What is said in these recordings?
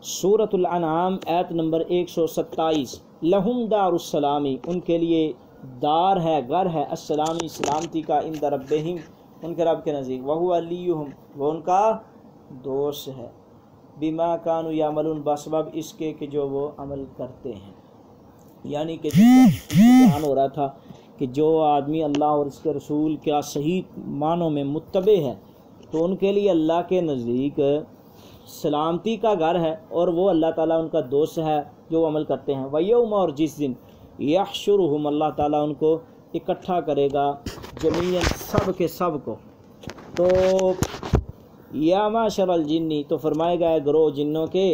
سورۃ الانعام آیت نمبر 127، لہم دار السلامی، ان کے لیے دار ہے، گھر ہے، السلامی سلامتی کا، عند ربہم، ان کے رب کے نزدیک، وہو ولیہم، وہ ان کا دوست ہے، بما کانوا یعملون، بسبب اس کے کہ جو وہ عمل کرتے ہیں. یعنی کہ بیان ہو رہا تھا کہ جو آدمی اللہ اور اس کے رسول کا صحیح معنوں میں متبع ہے تو ان کے لیے اللہ کے نزدیک سلامتی کا گھر ہے، اور وہ اللہ تعالیٰ ان کا دوست ہے جو وہ عمل کرتے ہیں. وَيَوْمَ، اور جس دن، یحشرہم، اللہ تعالیٰ ان کو اکٹھا کرے گا، جمیعاً، سب کے سب کو. تو یا معشر الجنی، تو فرمائے گا گروہ جنوں کے،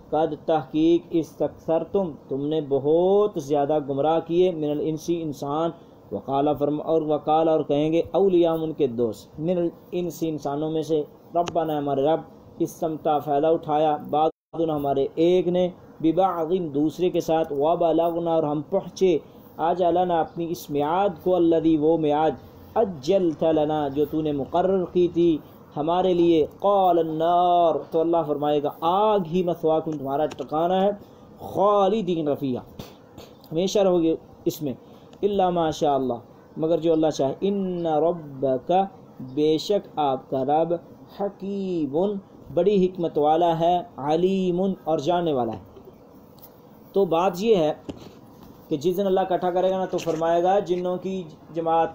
قد تحقیق استکثرتم، تم نے بہت زیادہ گمراہ کیے، من الانسی، انسان، وقال اور کہیں گے اولیاء، ان کے دوست، من الانسی، انسانوں میں سے، ربنا، ہمارے رب، استمتع، فائدہ اٹھایا، بعضنا، ہمارے ایک نے، ببعض، دوسرے کے ساتھ، وبلغنا، اور ہم پہنچے، اجلنا، اپنی اس میعاد کو، الذی، وہ میعاد، اجلت لنا، جو تو نے مقرر کی تھی ہمارے لیے، قال النار، تو اللہ فرمائے گا آگ ہی، مثواکم، تمہارا ٹھکانہ ہے، خالدین فیہا، ہمیشہ رہو گے اس میں، الا ما شاء اللہ، مگر جو اللہ چاہے، ان ربک، بے شک آپ کا رب، حکیم، بڑی حکمت والا ہے، علیم، اور جاننے والا ہے. تو بات یہ ہے کہ جس دن اللہ اکٹھا کرے گا نا تو فرمائے گا جنوں کی جماعت،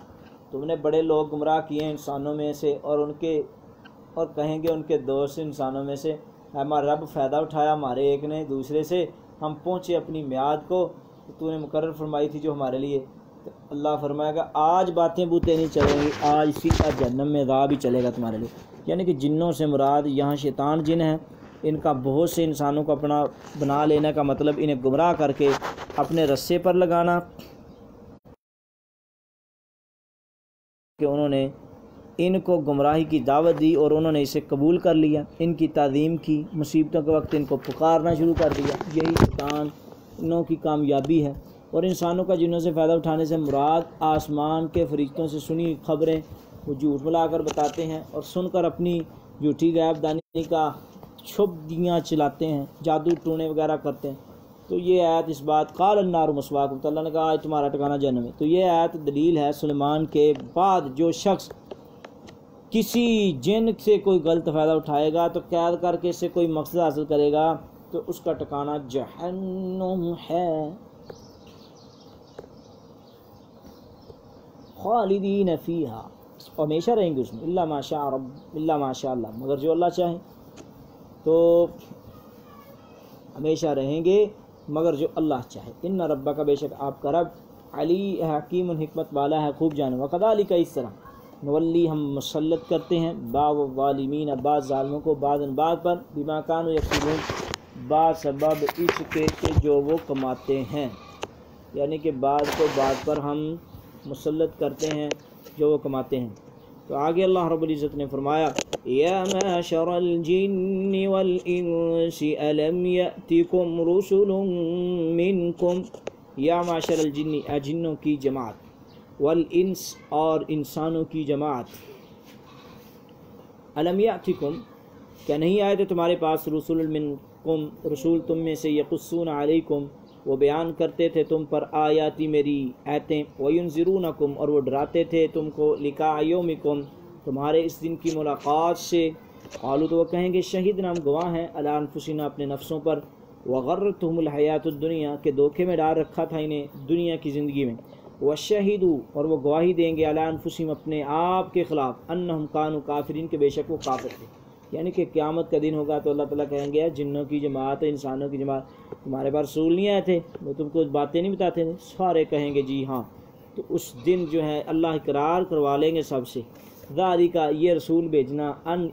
تم نے بڑے لوگ گمراہ کیے ہیں انسانوں میں سے، اور کہیں گے ان کے دوست انسانوں میں سے، ہمارا رب فائدہ اٹھایا ہمارے ایک نے دوسرے سے، ہم پہنچے اپنی میعاد کو، تو نے مقرر فرمائی تھی جو ہمارے لیے. تو اللہ فرمائے گا آج باتیں بوتیں نہیں چلیں گی، آج سیدھا جہنم میں عذاب ہی چلے گا تمہارے لیے. یعنی کہ جنوں سے مراد یہاں شیطان جن ہیں، ان کا بہت سے انسانوں کو اپنا بنا لینے کا مطلب انہیں گمراہ کر کے اپنے رسے پر لگانا، کہ انہوں نے ان کو گمراہی کی دعوت دی اور انہوں نے اسے قبول کر لیا، ان کی تعظیم کی، مصیبتوں کے وقت ان کو پکارنا شروع کر دیا. یہی شیطانوں کی کامیابی ہے. اور انسانوں کا جنوں سے فائدہ اٹھانے سے مراد آسمان کے فرشتوں سے سنی خبریں وہ جھوٹ ملا کر بتاتے ہیں، اور سن کر اپنی جھوٹی غیب دانی کا چھپیاں چلاتے ہیں، جادو ٹونے وغیرہ کرتے ہیں. تو یہ آیت اس بات، قال النار مثواکم، تو اللہ نے کہا آج تمہارا ٹھکانہ جہنم ہے. تو یہ آیت دلیل ہے سلیمان کے بعد جو شخص کسی جن سے کوئی غلط فائدہ اٹھائے گا تو قید کر کے اس سے کوئی مقصد حاصل کرے گا تو اس کا ٹھکانہ جہنم ہے، خالدین فیہا، ہمیشہ رہیں گے اس میں، الا ما شاء رب، الا ما شاء اللہ، مگر جو اللہ چاہے تو ہمیشہ رہیں گے مگر جو اللہ چاہے. ان ربک، بے شک آپ کا رب، علی، حکیم، حکمت والا ہے، خوب جانے. وکذالک، اس طرح، نولی، ہم مسلط کرتے ہیں، بعض الظالمین، بعض ظالموں کو، بعض بعض پر، بما کانوا یکسبون، بعض سبب اس کے کہ جو وہ کماتے ہیں. یعنی کہ بعض کو بعض پر ہم مسلط کرتے ہیں جو وہ کماتے ہیں. تو آگے اللہ رب العزت نے فرمایا یا معشر الجن والانس الم یأتکم رسل منکم، یا معشر الجن، اے جنوں کی جماعت، والانس، اور انسانوں کی جماعت، الم یأتکم، کیا نہیں آئے تھے تمہارے پاس، رسول منکم، رسول تم میں سے، یقصون علیکم، وہ بیان کرتے تھے تم پر، آیاتی، میری آیتیں، وینذرونکم، اور وہ ڈراتے تھے تم کو، لقاء یومکم، تمہارے اس دن کی ملاقات سے. قالوا، تو وہ کہیں گے، شہدنا، ہم گواہ ہیں، علی انفسنا، اپنے نفسوں پر، وغرتہم الحیات الدنیا، کہ دھوکے میں ڈال رکھا تھا انہیں دنیا کی زندگی میں، وشہدوا، اور وہ گواہی دیں گے، علی انفسہم، اپنے آپ کے خلاف، انہم کانوا کافرین، کہ بے شک وہ کافر تھے. یعنی کہ قیامت کا دن ہوگا تو اللہ تعالیٰ کہیں گے جنوں کی جماعت، انسانوں کی جماعت، تمہارے پاس رسول نہیں آئے تھے، وہ تم کو باتیں نہیں بتاتے تھے؟ سارے کہیں گے جی ہاں. تو اس دن جو ہے اللہ اقرار کروا لیں گے سب سے، ذالک، یہ رسول بھیجنا، ان،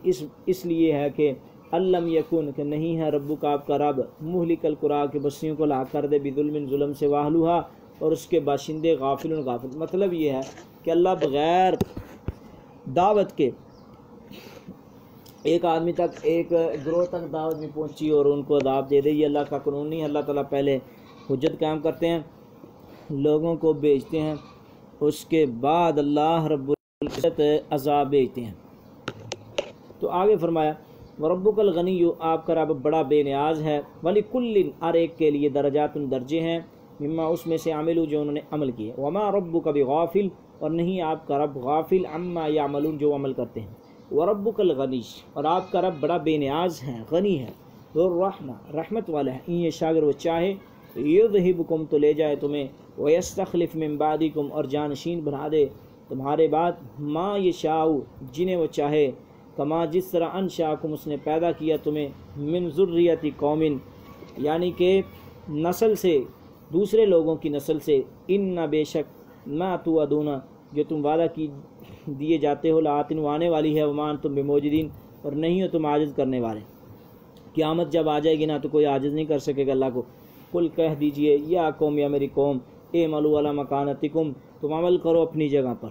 اس لیے ہے کہ علم یکن، کہ نہیں ہے ربک، آپ کا رب، مہلک القریٰ، کے بستیوں کو لاحق کر دے، بظلم، ظلم سے، واہلھا، اور اس کے باشندے، غافل، غافل. مطلب یہ ہے کہ اللہ بغیر دعوت کے ایک آدمی تک، ایک گروہ تک دعوت میں پہنچی اور ان کو عذاب دے دے، یہ اللہ کا قانون نہیں ہے. اللہ تعالیٰ پہلے حجت قائم کرتے ہیں، لوگوں کو بھیجتے ہیں، اس کے بعد اللہ رب العزت عذاب بھیجتے ہیں. تو آگے فرمایا وربک الغنی، آپ کا رب بڑا بے نیاز ہے، ولکل، ہر ایک کے لیے درجات درجے ہیں، مما اس میں سے عملوا جو انہوں نے عمل کیے، وما ربک بغافل، اور نہیں آپ کا رب غافل عما یعملون جو عمل کرتے ہیں، وربک الغنی، اور آپ کا رب بڑا بے نیاز ہے، غنی ہے، ذو الرحمہ، رحمت والا ہے، ان یشاء اگر وہ چاہے یذہبکم تو لے جائے تمہیں، ویستخلف من بعدکم اور جانشین بنا دے تمہارے بعد، ما یشاء جنہیں وہ چاہے، کما جس طرح انشاکم اس نے پیدا کیا تمہیں، من ذریت قوم یعنی کہ نسل سے، دوسرے لوگوں کی نسل سے، ان بے شک ما توعدون جو تم وعدہ کی دیے جاتے ہو، لآتٍ وہ آنے والی ہے، وما انتم بموجدین اور نہیں ہو تم عاجز کرنے والے، قیامت جب آ جائے گی نا تو کوئی عاجز نہیں کر سکے گا اللہ کو۔ قل کہہ دیجئے یا قوم، یا میری قوم، اعملوا علی مکانتکم تم عمل کرو اپنی جگہ پر،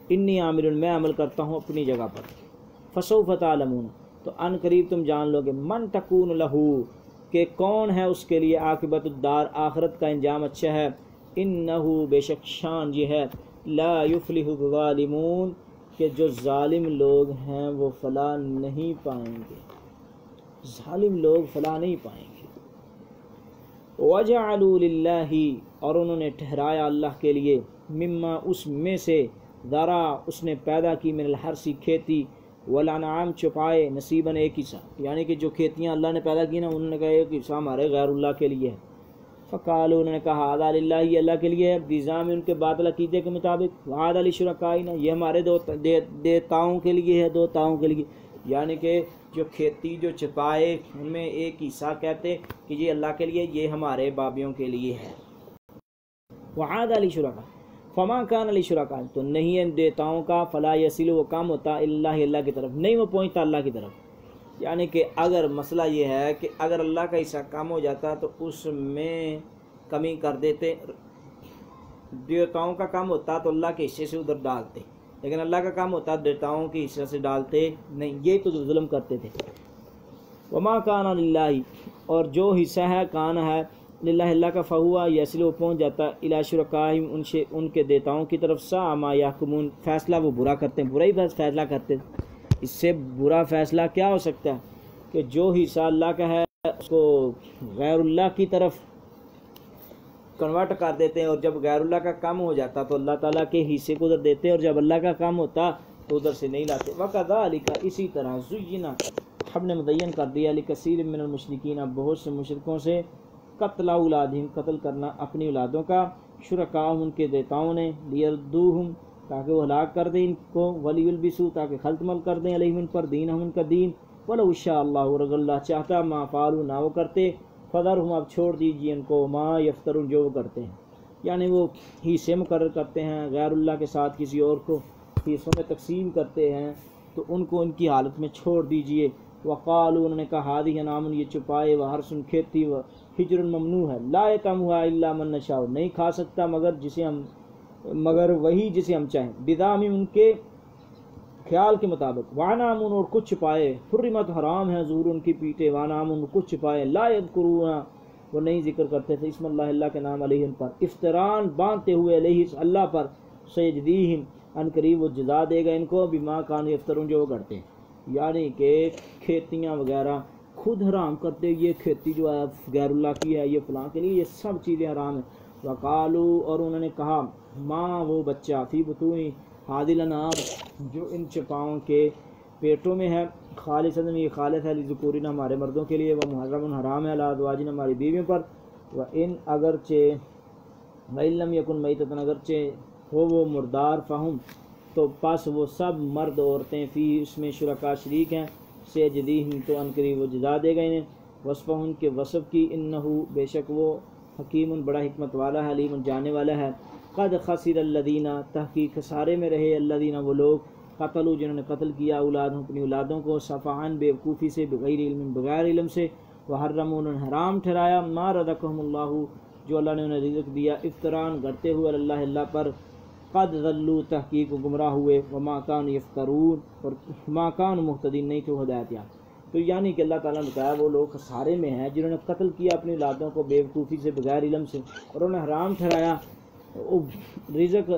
انی عامل میں عمل کرتا ہوں اپنی جگہ پر، فسوف تعلمون تو ان قریب تم جان لو گے، من تکون لہ کہ کون ہے اس کے لیے عاقبت الدار آخرت کا انجام اچھا ہے، انہ بے شک شان یہ ہے، لا یفلح الظالمون کہ جو ظالم لوگ ہیں وہ فلاح نہیں پائیں گے، ظالم لوگ فلاح نہیں پائیں گے۔ وَجَعَلُوا لِلَّهِ اور انہوں نے ٹھہرایا اللہ کے لیے، مما اس میں سے، ذرا اس نے پیدا کی، من الحرث کھیتی، والانعام چپائے، نصیباً ایک حصہ، یعنی کہ جو کھیتیاں اللہ نے پیدا کی نا انہوں نے کہا ایک حصہ ہمارے غیر اللہ کے لیے ہے، فقالوا انہوں نے کہا ھذا للہ یہ اللہ کے لیے ہے، بنظام ان کے باطل عقیدے کے مطابق، وھذا لشرکائنا یہ ہمارے دیوتاؤں کے لیے ہے، دیوتاؤں کے لیے، یعنی کہ جو کھیتی جو چپائے ان میں ایک حصہ کہتے کہ یہ اللہ کے لیے، یہ ہمارے بابیوں کے لیے ہے، وعاد لشرکا فما کان لشرکا تو نہیں ہے دیوتاؤں کا، فلا یصل وہ کام ہوتا اللہ کی طرف، نہیں وہ پہنچتا اللہ کی طرف، یعنی کہ اگر مسئلہ یہ ہے کہ اگر اللہ کا حصہ کم ہو جاتا تو اس میں کمی کر دیتے، دیوتاؤں کا کم ہوتا تو اللہ کے حصے سے ادھر ڈالتے، لیکن اللہ کا کام ہوتا دیوتاؤں کے حصے سے ڈالتے نہیں، یہ تو ظلم کرتے تھے۔ وما کان للہ اور جو حصہ ہے کان ہے للہ اللہ کا، فہوا یصل وہ پہنچ جاتا الی شرکائہم ان کے دیوتاؤں کی طرف، ساء ما یحکمون فیصلہ وہ برا کرتے ہیں، برا ہی فیصلہ کرتے ہیں، اس سے برا فیصلہ کیا ہو سکتا ہے کہ جو حصہ اللہ کا ہے اس کو غیر اللہ کی طرف کنورٹ کر دیتے ہیں، اور جب غیر اللہ کا کم ہو جاتا تو اللہ تعالیٰ کے حصے کو ادھر دیتے، اور جب اللہ کا کم ہوتا تو ادھر سے نہیں لاتے۔ وَكَذَلِكَ اسی طرح زُيِّنَ ہم نے مدین کر دیا لِكَثِيرٍ مِّنَ الْمُشْرِكِينَ بہت سے مشرکوں سے، قتل اولادہم قتل کرنا اپنی اولادوں کا، شرکاءہم ان کے دیوتاؤں نے، لیردوہم تاکہ وہ ہلاک کر دیں ان کو، ولیلبسوا تاکہ خلطمل کر دیں علیہم ان پر، دینہم ان کا دین، ولو شاء اللہ اور اگر اللہ چاہتا ما فعلوا نہ وہ کرتے، فذرہم اب چھوڑ دیجیے ان کو، ما یفترون جو وہ کرتے ہیں، یعنی وہ حصے مقرر کرتے ہیں غیر اللہ کے ساتھ، کسی اور کو حصوں میں تقسیم کرتے ہیں، تو ان کو ان کی حالت میں چھوڑ دیجیے۔ وقالوا انہوں نے کہا ھذہ انعام یہ چپائے، وحرث کھیتی، وحجر ممنوع ہے، لا یطعمها الا من نشاء نہیں کھا سکتا مگر وہی جسے ہم چاہیں، بذام ان کے خیال کے مطابق، وانعام اور کچھ چھپائے، حرمت حرام ہے حضور ان کی پیٹے، وانعام کچھ چھپائے، لا یذکرون وہ نہیں ذکر کرتے تھے، اسم اللہ اللہ کے نام علیہ ان پر، افطران باندھتے ہوئے علیہ اللہ پر، سیجدیہم ان قریب وہ جزا دے گا ان کو، بما کانوا یفترون جو وہ کرتے ہیں، یعنی کہ کھیتیاں وغیرہ خود حرام کرتے، یہ کھیتی جو ہے غیر اللہ کی ہے، یہ فلاں کے لیے، یہ سب چیزیں حرام ہیں۔ وقالوا اور انہوں نے کہا ماں وہ بچہ، فی بطون ھذی الانعام جو ان چپاؤں کے پیٹوں میں ہے، خالصۃ یہ خالص ہے، لذکورنا ہمارے مردوں کے لیے، وہ محرم حرام ہے، علی ازواجنا ہماری بیویوں پر، و ان اگرچہ وَإِن لَّمْ يَكُن مَيْتَةً اگرچہ ہو وہ مردار، فہم تو پس وہ سب مرد عورتیں، فی اس میں شرکا شریک ہیں، سیجدیہم تو ان قریب وہ جزا دے گا انہیں، وصفہم کے وصف کی، انہو بے شک وہ حکیم بڑا حکمت والا ہے، علیم جاننے والا ہے۔ قد خسر الذین تحقیق خسارے میں رہے، الذین وہ لوگ، قتلوا جنہوں نے قتل کیا، اولادہم اپنی اولادوں کو، صفحان بے وقوفی سے، بغیر علم بغیر علم سے، وحرموا انہوں نے حرام ٹھہرایا، ما رزقہم اللہ جو اللہ نے انہیں رزق دیا، افطران گھڑتے ہوئے اللہ پر، قد ضلوا تحقیق گمراہ ہوئے، وما کانوا یفترون اور ما کانوا مہتدین نہیں تھے ہدایت یافتہ۔ تو یعنی کہ اللہ تعالیٰ نے بتایا وہ لوگ خسارے میں ہیں جنہوں نے قتل کیا اپنی اولادوں کو بے وقوفی سے، بغیر علم سے، اور انہوں نے حرام ٹھہرایا رزق،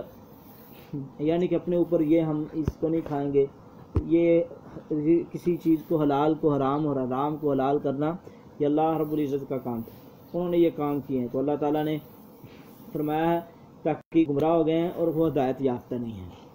یعنی کہ اپنے اوپر یہ ہم اس کو نہیں کھائیں گے، یہ کسی چیز کو حلال کو حرام اور حرام کو حلال کرنا یہ اللہ رب العزت کا کام تھا، انہوں نے یہ کام کیے ہیں، تو اللہ تعالیٰ نے فرمایا ہے تاکہ گمراہ ہو گئے ہیں اور وہ ہدایت یافتہ نہیں ہیں۔